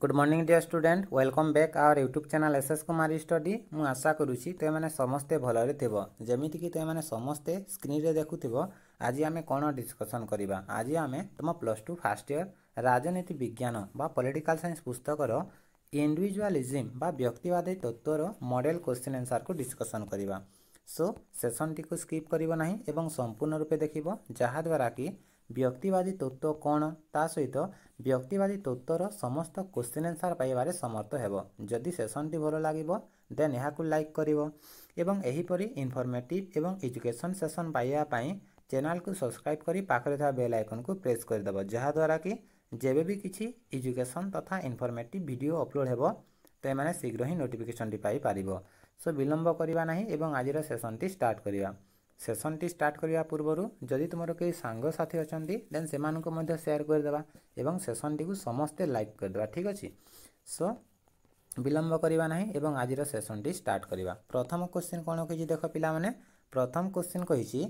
Good morning dear student welcome back our YouTube channel SS Kumar study मु आशा करुँची तो मैंने समस्ते भलरे थेब जमीती कि तो मैंने समस्ते स्क्रीन रे देखुथिबो। आज आमे कोन डिस्कशन करिबा। आज आमे तुम +2 फर्स्ट ईयर राजनीति विज्ञान बा पॉलिटिकल साइंस पुस्तकर इंडिविजुअलिज्म बा व्यक्तिवादी तत्वर मॉडल क्वेश्चन आंसर को डिस्कशन करिबा। सो सेशन टी को स्किप करिबो नाही एवं संपूर्ण रूपे देखिबो जहा द्वारा कि व्यक्तिवादी तत्व कौन ता सहित व्यक्तिवादी तत्वर समस्त क्वेश्चन आंसर पाइबारे समर्थ हेबो। जदि सेशन टी भलो लागिबो देन यहाँ को लाइक करिवो एवं एहीपरि इनफॉर्मेटिव एवं एजुकेशन सेशन पाइबा पई चैनल को सब्सक्राइब करी पाखरे था बेल आइकन को प्रेस कर देबो जहा द्वारा कि जेबे भी किछि एजुकेशन तथा इनफॉर्मेटिव वीडियो अपलोड हेबो तो माने शीघ्र ही नोटिफिकेशन टी पाई पारिबो। सो विलंब करिबा नाही एवं आजिर सेशन टी स्टार्ट करिबा। सेशन टी स्टार्ट करिया पूर्वरु जदि तुमरो केही सांग साथी अछंती देन सेमानको मध्ये शेयर कर देबा एवं सेशन टी को समस्त लाइक कर देबा। ठीक अछि। सो विलंब करिबा नाही एवं आजिर सेशन टी स्टार्ट करिबा। प्रथम क्वेश्चन कोन कहि देखो पिला माने प्रथम क्वेश्चन कहिछि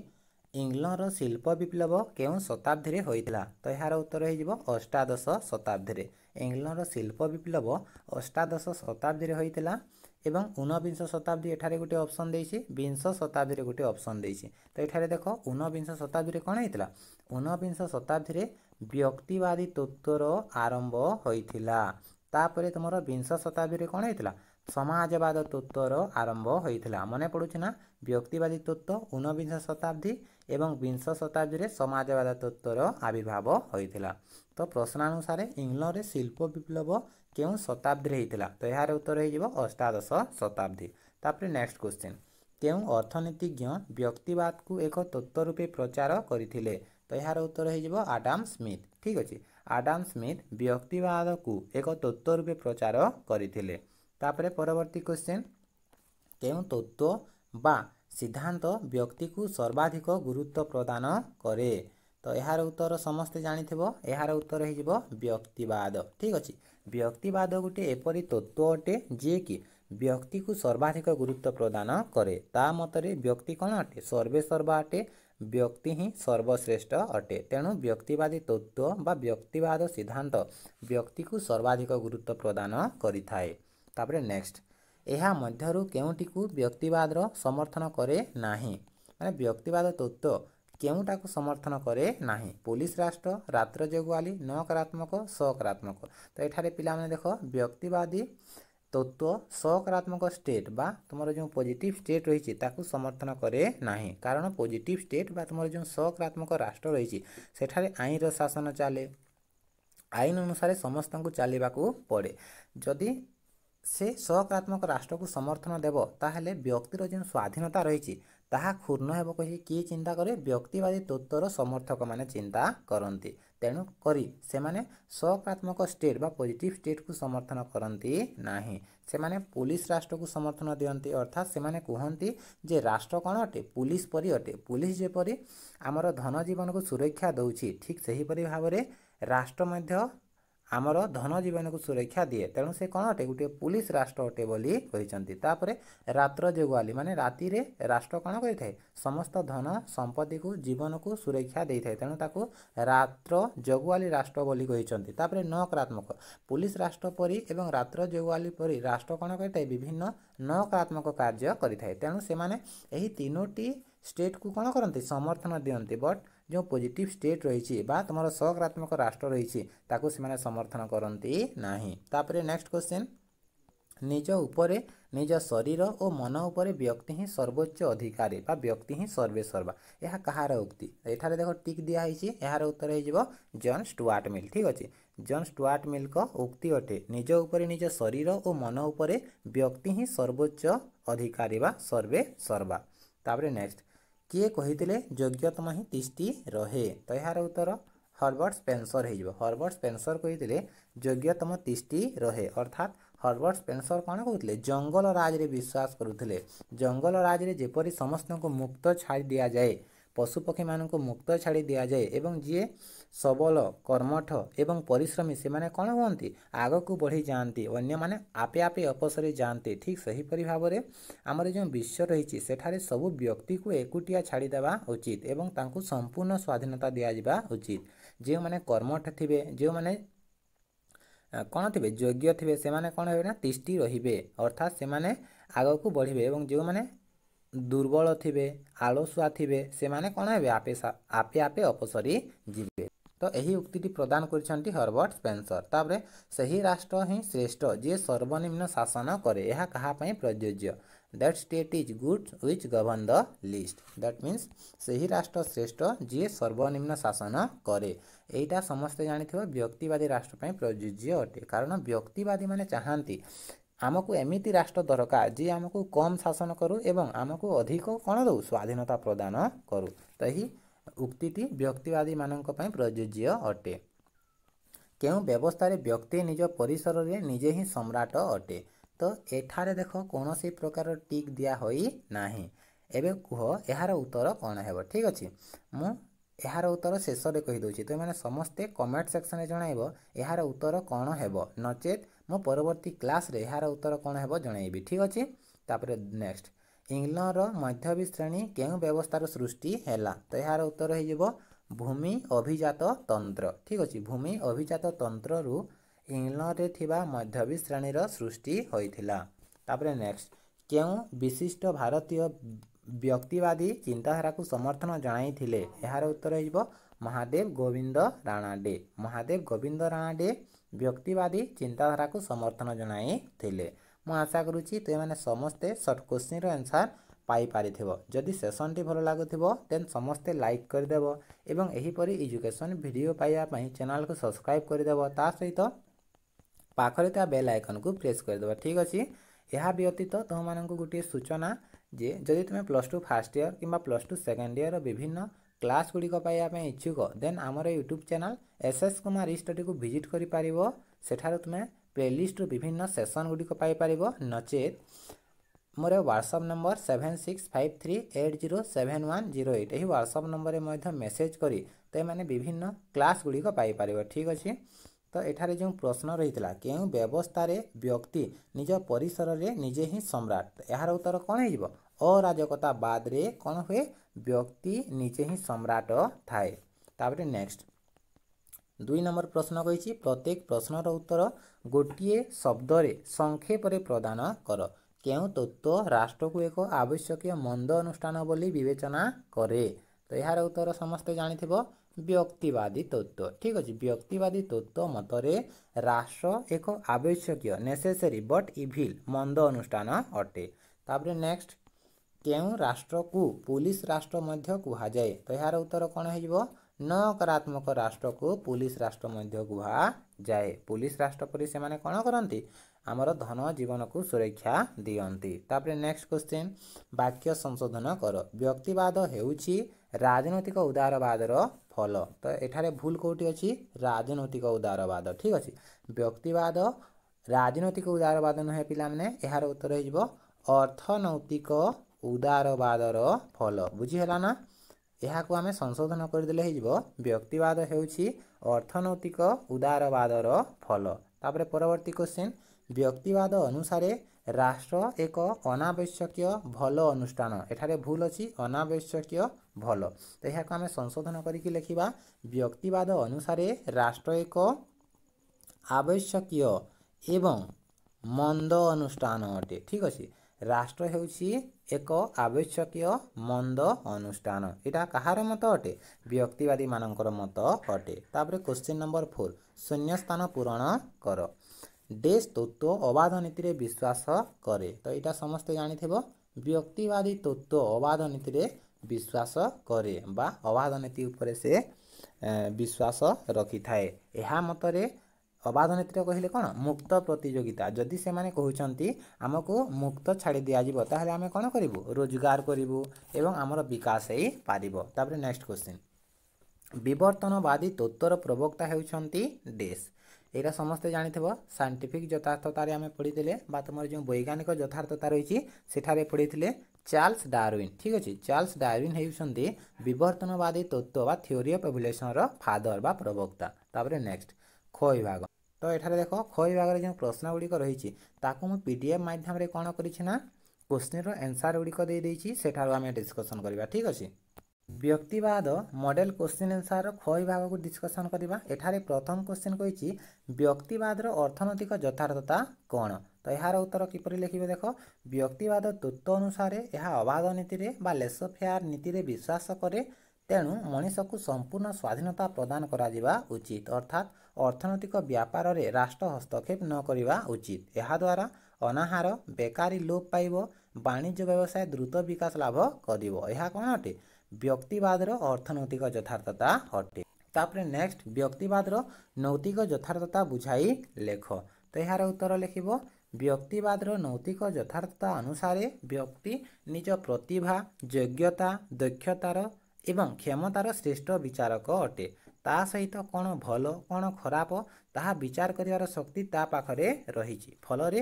इंग्लैंड शिल्प विप्लव केउ शताब्दी रे होइतला। तो यार उत्तर हे जिवो अष्टादश शताब्दी रे। इंग्लैंड शिल्प विप्लव अष्टादश शताब्दी रे होइतला एवं 19 शताब्दी एठारे गोटे ऑप्शन देइछि 20 शताब्दी रे गोटे ऑप्शन देइछि। तो एठारे देखो 19 शताब्दी रे कोन हेतिला 19 शताब्दी रे व्यक्तिवादी तत्वर आरंभ होइथिला। तापरे तुमरो 20 शताब्दी रे कोन हेतिला समाजवाद तत्वर आरंभ होइथिला। मने पडुछि ना व्यक्तिवादी तत्व 19 शताब्दी एवं 20 शताब्दी रे समाजवाद तत्वर आविर्भाव होइथिला। तो प्रश्नानुसार इंग्लैंड रे शिल्प विप्लव केउ शताब्दी रे हेतिला। तो यार उत्तर हे जिवो अष्टादश शताब्दी। तापरे नेक्स्ट क्वेश्चन केउ अर्थनीतिज्ञ व्यक्तिवाद को एक तत्व रूपे प्रचार करिथिले। तो यार उत्तर हे जिवो आडम स्मिथ। ठीक अछि। आडम स्मिथ व्यक्तिवाद को एक तत्व रूपे प्रचार करिथिले। तापरे परवर्ती क्वेश्चन केउ तत्व बा सिद्धांत व्यक्ति को सर्वाधिक गुरुत्व प्रदान करे। तो यार उत्तर समस्त जानिथिबो यार उत्तर हे जिवो व्यक्तिवाद। ठीक अछि। व्यक्तिवाद गोटे एपरि तत्व अटे जे कि व्यक्ति को सर्वाधिक गुरुत्व प्रदान करे। ता मतरे व्यक्ति कोन अटे सर्वेसर्वा अटे व्यक्ति ही सर्वश्रेष्ठ अटे। तेणु व्यक्तिवादी तत्व बा व्यक्तिवाद सिद्धांत व्यक्ति को सर्वाधिक गुरुत्व प्रदान करिथाए। तापरे नेक्स्ट एहा मध्यरु केउटी को व्यक्तिवाद रो समर्थन करे नाही। माने व्यक्तिवाद तत्व केउटा को समर्थन करे नाही। पुलिस राष्ट्र रात्र जगुआली नकारात्मक सकारात्मक। तो एठारे पिला माने देखो व्यक्तिवादी तत्व सकारात्मक स्टेट बा तुमरो जो पॉजिटिव स्टेट रहिछि ताकू समर्थन करे नाही। कारण पॉजिटिव स्टेट बा तुमरो जो सकारात्मक राष्ट्र रहिछि सेठारे आईन रो शासन चाले आईन अनुसार समस्त को चलवा को पड़े। जदि से सकारात्मक राष्ट्र को समर्थन देव ताहले व्यक्तिर जो स्वाधीनता रही ताहा क्षुण्ण हेब कहि किए चिंता करे व्यक्तिवादी तत्वर समर्थक माने चिंता करती। तेणु करी से माने सकारात्मक स्टेट बा पॉजिटिव स्टेट को समर्थन करती नाही। से माने पुलिस राष्ट्र को समर्थन दियंती अर्थात से माने कहंती जे राष्ट्र कोन अटे पुलिस परि अटे। पुलिस जेपरि आमर धन जीवन को सुरक्षा दउछि ठीक सही परि भाबरे राष्ट्र मध्य आमर धन जीवन को सुरक्षा दिए। तेणु से कौन अटे गोटे पुलिस राष्ट्र अटे बोली कहिसंती। तापरे रात्र जगुआली माने राति रे राष्ट्र कौन करिथाय समस्त धन संपत्ति को जीवन को सुरक्षा देइथाय। तेणु ताको रात्र जगुआली राष्ट्र बोली कहिसंती। तापरे नकारात्मक पुलिस राष्ट्र परि एवं रात्र जगुआली परि राष्ट्र कौन करिथाय विभिन्न नकारात्मक कार्य करिथाय। तेणु से माने एही तीनोटी स्टेट को कौन करंती समर्थन दियंती। बट जो पॉजिटिव स्टेट रही बा तुम सकारात्मक राष्ट्र रही ताकू से समर्थन करती नाही। तापरे नेक्स्ट क्वेश्चन निज उपरे निज शरीर और मन उपरे व्यक्ति ही सर्वोच्च अधिकारी बा व्यक्ति ही सर्वेसर्वा। यह कहार उक्ति एठारे देखो टिक दिया है यार उत्तर हो जॉन स्टुआर्ट मिल। ठीक अच्छे। जॉन स्टुआर्ट मिल को उक्ति अटे निज उपरे निज शरीर और मन उपरे व्यक्ति ही सर्वोच्च अधिकारी बा सर्वेसर्वा। तापरे नेक्स्ट किए कहिथिले योग्यतम ही तिष्टि रहे। तो यार उत्तर हर्बर्ट स्पेंसर हो। हर्बर्ट स्पेंसर कहिथिले योग्यतम तिष्टि रहे अर्थात हर्बर्ट स्पेंसर कौन कहते जंगल राज रे विश्वास करुथिले। जंगल राज रे जेपरि समस्त को मुक्त छाड़ी दिया जाए पशुपक्षी मान को मुक्त छाड़ी दिया जाए एवं जी सबल कर्मठ एवं परिश्रमी से माने कौन हुअंती आग को बढ़ी जाती अन्य माने आपे आपे अपसरी जाते। ठीक सही परि भाबरे आमर जो विश्व रही सेठारे सबु व्यक्ति को एकुटिया छाड़ी देवा उचित एवं तांकु संपूर्ण स्वाधीनता दिया जिबा उचित। जो माने कर्मठ थिबे जो माने कौन थे योग्य थे से कौन हे ना तिष्टि रहिबे अर्थात से आग को बढ़े और जो मैंने दुर्बल थे आलसुआ थे से कौन हे आपे आपे आपे अपसरी जीवे। तो यही उक्ति प्रदान कर हर्बर्ट स्पेंसर। तापर सही राष्ट्र ही श्रेष्ठ जी सर्वनिम्न शासन करे यह कहापाई प्रयोज्य that state is good which govern the least. That means सही राष्ट्र श्रेष्ठ जी सर्वनिम्न शासन करे एटा समस्ते जानिथिबो व्यक्तिवादी राष्ट्र पई प्रयोज्य अटे कारण व्यक्तिवादी माने चाहती आमको एमिति राष्ट्र दरकार जी आमको कम शासन करू एवं आमको अधिक कौन दो स्वाधीनता प्रदान करू। तो यही उक्ति व्यक्तिवादी मानक पई प्रयोज्य अटे। केउ व्यवस्था रे व्यक्ति निज परिसर रे निजे ही सम्राट अटे। तो एठारे देख कौन सी प्रकार टिक दिया होई नाही। एबे कह यार उत्तर कौन है ठीक अच्छे मु यार उत्तर शेष में कहीदे तो मैंने समस्ते कमेंट सेक्शन में जनइब यार उत्तर कौन है नचेत मो परवर्ती क्लास रे यार उत्तर कौन है जनइबी ठीक अच्छे। तापर नेक्स्ट इंग्लैंड मध्यवर्ती श्रेणी केउ व्यवस्थार सृष्टि हैला तो यार उत्तर हो भूमि अभिजात तंत्र ठीक अच्छे भूमि अभिजात तंत्र रु इंग्लैंड रे थिबा मध्यवर्ती श्रेणी सृष्टि होइथिला। तापर नेक्स्ट केउ विशिष्ट भारतीय व्यक्तिवादी चिंताधारा को समर्थन जणाइथिले यार उत्तर हो महादेव गोविंद राणा डे। महादेव गोविंद राणा डे व्यक्तिवादी चिंताधारा को समर्थन जणाइथिले। मु आशा करुच्ची तो मैंने समस्ते सर्ट क्वेश्चन आंसर पाई पारिथिबो। जदि सेशन टी भलो लागुथिबो देन समस्ते लाइक करदेव एवं एही परी एजुकेशन वीडियो पाइबा पई चैनल को सब्सक्राइब करदेव ता सहित पाखरे ता बेल आइकन को प्रेस करदेव ठीक अछि। यह व्यतीत तुम मानक गोटे सूचना जे जदि तुम +2 फर्स्ट ईयर कि +2 सेकेंड ईयर विभिन्न क्लास गुड़िक पाइबा इच्छुक देन आमर YouTube channel SS Kumar study को विजिट कर पारिबो। सेठार तुम प्लेलिस्ट विभिन्न सेशन गुड़िक पाइपर नचेत मोर व्हाट्सएप नंबर 7653807108 यही व्हाट्सएप नंबर में मेसेज करी तो मैंने विभिन्न क्लास गुड़िक पाइपर ठीक अच्छे। तो एठारे जो प्रश्न रही है केउ व्यवस्था रे व्यक्ति निज परिसर रे निजे ही सम्राट यार उत्तर कौन हो अराजकता बाद रे कौन हुए व्यक्ति निजे ही सम्राट थाए। तापर नेक्स्ट 2 नंबर प्रश्न कही प्रत्येक प्रश्नर उत्तर गोटे शब्द रे संक्षेप रे प्रदान कर केउ तत्व राष्ट्र को एक आवश्यक मंद अनुष्ठान बोली विवेचना करे। तो यार उत्तर समस्ते जानिथिबो व्यक्तिवादी तत्व ठीक अच्छे। व्यक्तिवादी तत्व मतरे राष्ट्र एक आवश्यक नेसेसरी बट इविल मंद अनुष्ठान अटे। तापर नेक्स्ट केउ राष्ट्र को पुलिस राष्ट्र मध्य कुहा जाए तो यार उत्तर कौन हो नकारात्मक राष्ट्र को पुलिस राष्ट्र मध्य कुहा जाए। पुलिस राष्ट्र पर से माने कौन करती आमर धन जीवन को सुरक्षा दियंती। तापर नेक्स्ट क्वेश्चन वाक्य संशोधन कर व्यक्तिवाद हेउछि राजनैतिक उदारवादर फल। तो एठारे भूल कोटी अच्छी राजनैतिक उदारवाद ठीक अच्छे। व्यक्तिवाद राजनैतिक उदारवाद नुहे पिला माने यार उत्तर हो अर्थनैतिक उदारवादर फल बुझीगला ना। यहाँ को आम संशोधन करदे हो व्यक्तिवाद हेउछि अर्थनैतिक उदारवादर फल। तापर परवर्ती क्वेश्चन व्यक्तिवाद अनुसारे राष्ट्र एक अनावश्यक भल अनुष्ठान एठारे भूल अच्छी अनावश्यक भल। तो यहाँ को आम संशोधन करके लिखा व्यक्तिवाद अनुसारे राष्ट्र एक आवश्यक एवं मंद अनुष्ठान अटे ठीक अच्छे। राष्ट्र हेउछि एक आवश्यक मंद अनुष्ठान एटा कहार मत अटे व्यक्तिवादी मानकर मत अटे। तापर क्वेश्चन नंबर 4 शून्य स्थान पूरण कर देश तत्व अबाध नीति रे विश्वास करे। तो यहाँ समस्ते जानिथिबो व्यक्तिवादी तत्व अबाध नीति रे विश्वास करे बा अबाध नीति उपरे से विश्वास रखि थाए। यह मतरे अबाध नीति कहले कौन मुक्त प्रतियोगिता जदि से माने कहउचंती आमको मुक्त छाड़ी दिया जिवो ताहले आमे कौन करिवु रोजगार करिवु एवं आमर विकास हेई पारिबो। तापर नेक्स्ट क्वेश्चन विवर्तनवादी तत्वर प्रवक्ता हेउचंती देश एटा समस्ते जानिथिबो साइंटिफिक यथार्थता रे आमे पढिथिले बा तुमर जो वैज्ञानिक यथार्थता रहिछि सेठारे पढिथिले चार्ल्स डार्विन ठीक अछि। चार्ल्स डार्विन हेउचंती विवर्तनवादी तत्व बा थ्योरी ऑफ एवोल्यूशन रो फादर बा प्रवक्ता। तापर नेक्स्ट ख विभाग तो एठारे देखो ख विभाग जो प्रश्न गुड़िक रही ताकू मु पीडीएफ माध्यम रे कौन करिछि ना क्वेश्चन रो आंसर गुड़िक दे देछि सेठारो आमे डिस्कशन करबा ठीक अछि। ବ୍ୟକ୍ତିବାଦ ମଡେଲ କ୍ୱେଶ୍ଚିନ୍ ଆନ୍ସର ख ବିଭାଗକୁ ଡିସ୍କସନ୍ କରିବା। ଏଠାରେ ପ୍ରଥମ କ୍ୱେଶ୍ଚିନ୍ କହିଛି ବ୍ୟକ୍ତିବାଦର ଅର୍ଥନୈତିକ ଯଥାର୍ଥତା କ'ଣ? ତ ଏହାର ଉତ୍ତର କିପରି ଲେଖିବେ ଦେଖ। ବ୍ୟକ୍ତିବାଦ ତତ୍ତ୍ୱ ଅନୁସାରେ ଏହା ଅବାଧ ନୀତିରେ ବା ଲେସୋ ଫେୟାର ନୀତିରେ ବିଶ୍ୱାସ କରେ। ତେଣୁ ମଣିଷକୁ ସମ୍ପୂର୍ଣ୍ଣ ସ୍ୱାଧୀନତା ପ୍ରଦାନ କରାଯିବା ଉଚିତ, ଅର୍ଥାତ୍ ଅର୍ଥନୈତିକ ବ୍ୟାପାରରେ ରାଷ୍ଟ୍ର ହସ୍ତକ୍ଷେପ ନ କରିବା ଉଚିତ। ଏହାଦ୍ୱାରା ଅନାହାର ବେକାରୀ ଲୋପ ପାଇବ, ବାଣିଜ୍ୟ ବ୍ୟବସାୟ ଦ୍ରୁତ ବିକାଶ ଲାଭ କରିବ। ଏହା କ'ଣ ଅଟେ? ବ୍ୟକ୍ତିବାଦର ଅର୍ଥନୈତିକ ଯଥାର୍ଥତା ଅଟେ। ତାପରେ ନେକ୍ସଟ ବ୍ୟକ୍ତିବାଦର ନୈତିକ ଯଥାର୍ଥତା ବୁଝାଇ ଲେଖ। ତ ଏହାର ଉତ୍ତର ଲେଖିବ ବ୍ୟକ୍ତିବାଦର ନୈତିକ ଯଥାର୍ଥତା ଅନୁସାରେ ବ୍ୟକ୍ତି ନିଜ ପ୍ରତିଭା, ଯୋଗ୍ୟତା, ଦକ୍ଷତାର ଏବଂ କ୍ଷମତାର ଶ୍ରେଷ୍ଠ ବିଚାରକ ଅଟେ। ତା ସହିତ କ'ଣ ଭଲ କ'ଣ ଖରାପ ତାହା ବିଚାର କରିବାର ଶକ୍ତି ତା ପାଖରେ ରହିଛି। ଫଳରେ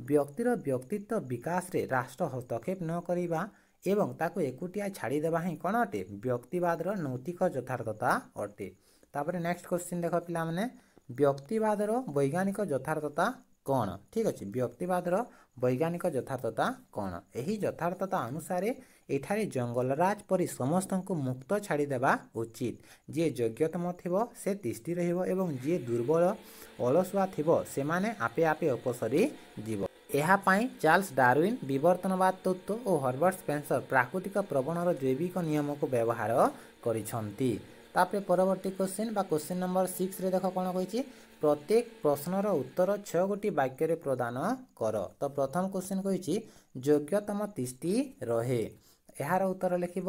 ବ୍ୟକ୍ତିର ବ୍ୟକ୍ତିତ୍ୱ ବିକାଶରେ ରାଷ୍ଟ୍ର ହସ୍ତକ୍ଷେପ ନ କରିବା ଏବଂ ତାକୁ ଏକୁଟିଆ ଛାଡ଼ିଦେବା ହିଁ କ'ଣ ଅଟେ? ବ୍ୟକ୍ତିବାଦର ନୈତିକ ଯଥାର୍ଥତା ଅଟେ। ତାପରେ ନେକ୍ସଟ କ୍ୱେଶ୍ଚିନ୍ ଦେଖ ପିଲାମାନେ, ବ୍ୟକ୍ତିବାଦର ବୈଜ୍ଞାନିକ ଯଥାର୍ଥତା କ'ଣ? ଠିକ୍ ଅଛି, ବ୍ୟକ୍ତିବାଦର ବୈଜ୍ଞାନିକ ଯଥାର୍ଥତା କ'ଣ? ଏହି ଯଥାର୍ଥତା ଅନୁସାରେ ଏଠାରେ ଜଙ୍ଗଲରାଜ ପରି ସମସ୍ତଙ୍କୁ ମୁକ୍ତ ଛାଡ଼ିଦେବା ଉଚିତ। ଯିଏ ଯୋଗ୍ୟତମ ଥିବ ସେ ତିଷ୍ଠି ରହିବ ଏବଂ ଯିଏ ଦୁର୍ବଳ ଅଳସୁଆ ଥିବ ସେମାନେ ଆପେ ଆପେ ଅପସରି ଯିବ। ଏହା ପାଇଁ ଚାର୍ଲସ ଡାରୱିନ୍ ବିବର୍ତ୍ତନବାଦ ତତ୍ତ୍ୱ ଓ ହର୍ବର୍ଟ ସ୍ପେନ୍ସର ପ୍ରାକୃତିକ ପ୍ରବଣର ଜୈବିକ ନିୟମକୁ ବ୍ୟବହାର କରିଛନ୍ତି। ତାପରେ ପରବର୍ତ୍ତୀ କ୍ୱେଶ୍ଚିନ୍ ବା କ୍ୱେଶ୍ଚିନ୍ ନମ୍ବର 6ରେ ଦେଖ କ'ଣ କହିଛି। ପ୍ରତ୍ୟେକ ପ୍ରଶ୍ନର ଉତ୍ତର 6 ଗୋଟି ବାକ୍ୟରେ ପ୍ରଦାନ କର। ତ ପ୍ରଥମ କ୍ୱେଶ୍ଚିନ୍ କହିଛି ଯୋଗ୍ୟତମ ତିଷ୍ଠି ରହେ। ଏହାର ଉତ୍ତର ଲେଖିବ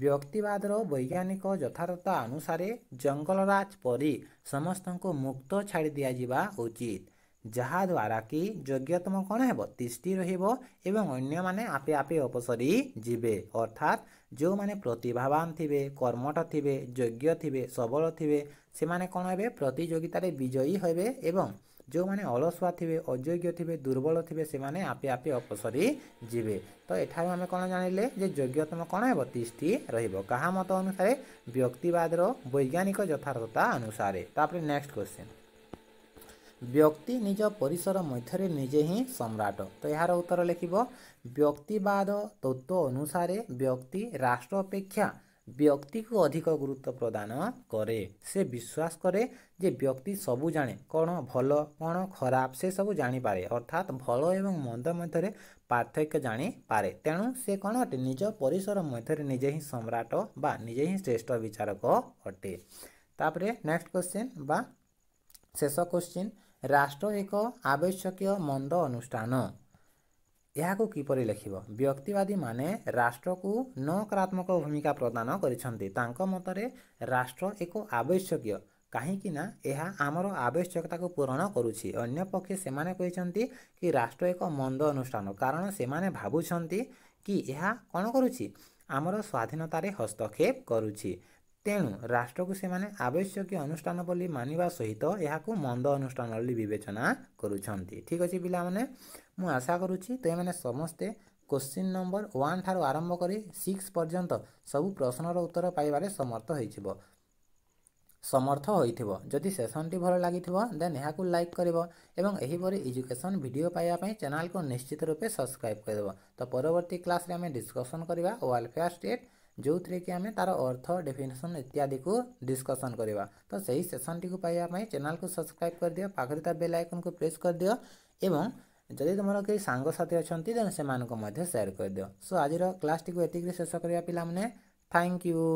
ବ୍ୟକ୍ତିବାଦର ବୈଜ୍ଞାନିକ ଯଥାର୍ଥତା ଅନୁସାରେ ଜଙ୍ଗଲରାଜ ପରି ସମସ୍ତଙ୍କୁ ମୁକ୍ତ ଛାଡ଼ି ଦିଆଯିବା ଉଚିତ, ଯାହାଦ୍ୱାରା କି ଯୋଗ୍ୟତମ କ'ଣ ହେବ? ତିଷ୍ଠି ରହିବ ଏବଂ ଅନ୍ୟମାନେ ଆପେ ଆପେ ଅପସରି ଯିବେ। ଅର୍ଥାତ୍ ଯେଉଁମାନେ ପ୍ରତିଭାବାନ ଥିବେ, କର୍ମଠ ଥିବେ, ଯୋଗ୍ୟ ଥିବେ, ସବଳ ଥିବେ ସେମାନେ କ'ଣ ହେବେ? ପ୍ରତିଯୋଗିତାରେ ବିଜୟୀ ହେବେ ଏବଂ ଯେଉଁମାନେ ଅଳସୁଆ ଥିବେ, ଅଯୋଗ୍ୟ ଥିବେ, ଦୁର୍ବଳ ଥିବେ ସେମାନେ ଆପେ ଆପେ ଅପସରି ଯିବେ। ତ ଏଠାରୁ ଆମେ କ'ଣ ଜାଣିଲେ ଯେ ଯୋଗ୍ୟତମ କ'ଣ ହେବ? ତିଷ୍ଠି ରହିବ। କାହା ମତ ଅନୁସାରେ? ବ୍ୟକ୍ତିବାଦର ବୈଜ୍ଞାନିକ ଯଥାର୍ଥତା ଅନୁସାରେ। ତାପରେ ନେକ୍ସଟ କ୍ୱେଶ୍ଚିନ୍, ବ୍ୟକ୍ତି ନିଜ ପରିସର ମଧ୍ୟରେ ନିଜେ ହିଁ ସମ୍ରାଟ। ତ ଏହାର ଉତ୍ତର ଲେଖିବ ବ୍ୟକ୍ତିବାଦ ତତ୍ତ୍ୱ ଅନୁସାରେ ବ୍ୟକ୍ତି ରାଷ୍ଟ୍ର ଅପେକ୍ଷା ବ୍ୟକ୍ତିକୁ ଅଧିକ ଗୁରୁତ୍ୱ ପ୍ରଦାନ କରେ। ସେ ବିଶ୍ୱାସ କରେ ଯେ ବ୍ୟକ୍ତି ସବୁ ଜାଣେ, କ'ଣ ଭଲ କ'ଣ ଖରାପ ସେ ସବୁ ଜାଣିପାରେ, ଅର୍ଥାତ୍ ଭଲ ଏବଂ ମନ୍ଦ ମଧ୍ୟରେ ପାର୍ଥକ୍ୟ ଜାଣିପାରେ। ତେଣୁ ସେ କ'ଣ ଅଟେ? ନିଜ ପରିସର ମଧ୍ୟରେ ନିଜେ ହିଁ ସମ୍ରାଟ ବା ନିଜେ ହିଁ ଶ୍ରେଷ୍ଠ ବିଚାରକ ଅଟେ। ତାପରେ ନେକ୍ସଟ କ୍ୱେଶ୍ଚିନ୍ ବା ଶେଷ କ୍ୱେଶ୍ଚିନ୍, ରାଷ୍ଟ୍ର ଏକ ଆବଶ୍ୟକୀୟ ମନ୍ଦ ଅନୁଷ୍ଠାନ। ଏହାକୁ କିପରି ଲେଖିବ? ବ୍ୟକ୍ତିବାଦୀମାନେ ରାଷ୍ଟ୍ରକୁ ନକାରାତ୍ମକ ଭୂମିକା ପ୍ରଦାନ କରିଛନ୍ତି। ତାଙ୍କ ମତରେ ରାଷ୍ଟ୍ର ଏକ ଆବଶ୍ୟକୀୟ, କାହିଁକି ନା ଏହା ଆମର ଆବଶ୍ୟକତାକୁ ପୂରଣ କରୁଛି। ଅନ୍ୟପକ୍ଷେ ସେମାନେ କହିଛନ୍ତି କି ରାଷ୍ଟ୍ର ଏକ ମନ୍ଦ ଅନୁଷ୍ଠାନ, କାରଣ ସେମାନେ ଭାବୁଛନ୍ତି କି ଏହା କ'ଣ କରୁଛି? ଆମର ସ୍ୱାଧୀନତାରେ ହସ୍ତକ୍ଷେପ କରୁଛି। ତେଣୁ ରାଷ୍ଟ୍ରକୁ ସେମାନେ ଆବଶ୍ୟକୀୟ ଅନୁଷ୍ଠାନ ବୋଲି ମାନିବା ସହିତ ଏହାକୁ ମନ୍ଦ ଅନୁଷ୍ଠାନ ବୋଲି ବିବେଚନା କରୁଛନ୍ତି। ଠିକ୍ ଅଛି ପିଲାମାନେ, ମୁଁ ଆଶା କରୁଛି ତୁମେମାନେ ସମସ୍ତେ କ୍ୱେଶ୍ଚିନ୍ ନମ୍ବର 1 ଠାରୁ ଆରମ୍ଭ କରି 6 ପର୍ଯ୍ୟନ୍ତ ସବୁ ପ୍ରଶ୍ନର ଉତ୍ତର ପାଇବାରେ ସମର୍ଥ ହୋଇଥିବ। ଯଦି ସେସନ୍ଟି ଭଲ ଲାଗିଥିବ ଦେନ୍ ଏହାକୁ ଲାଇକ୍ କରିବ ଏବଂ ଏହିପରି ଏଜୁକେସନ୍ ଭିଡ଼ିଓ ପାଇବା ପାଇଁ ଚ୍ୟାନେଲକୁ ନିଶ୍ଚିତ ରୂପେ ସବସ୍କ୍ରାଇବ୍ କରିଦେବ। ତ ପରବର୍ତ୍ତୀ କ୍ଲାସ୍ରେ ଆମେ ଡିସ୍କସନ୍ କରିବା ୱେଲଫେୟାର ଷ୍ଟେଟ୍, ଯେଉଁଥିରେ କି ଆମେ ତା'ର ଅର୍ଥ, ଡେଫିନେସନ୍ ଇତ୍ୟାଦିକୁ ଡିସ୍କସନ୍ କରିବା। ତ ସେହି ସେସନ୍ଟିକୁ ପାଇବା ପାଇଁ ଚ୍ୟାନେଲକୁ ସବସ୍କ୍ରାଇବ୍ କରିଦିଅ, ପାଖରେ ତା ବେଲ୍ ଆଇକନ୍କୁ ପ୍ରେସ୍ କରିଦିଅ ଏବଂ ଯଦି ତୁମର କେହି ସାଙ୍ଗସାଥି ଅଛନ୍ତି ଦେନ୍ ସେମାନଙ୍କୁ ମଧ୍ୟ ସେୟାର କରିଦିଅ। ସୋ ଆଜିର କ୍ଲାସ୍ଟିକୁ ଏତିକିରେ ଶେଷ କରିବା ପିଲାମାନେ। Thank you.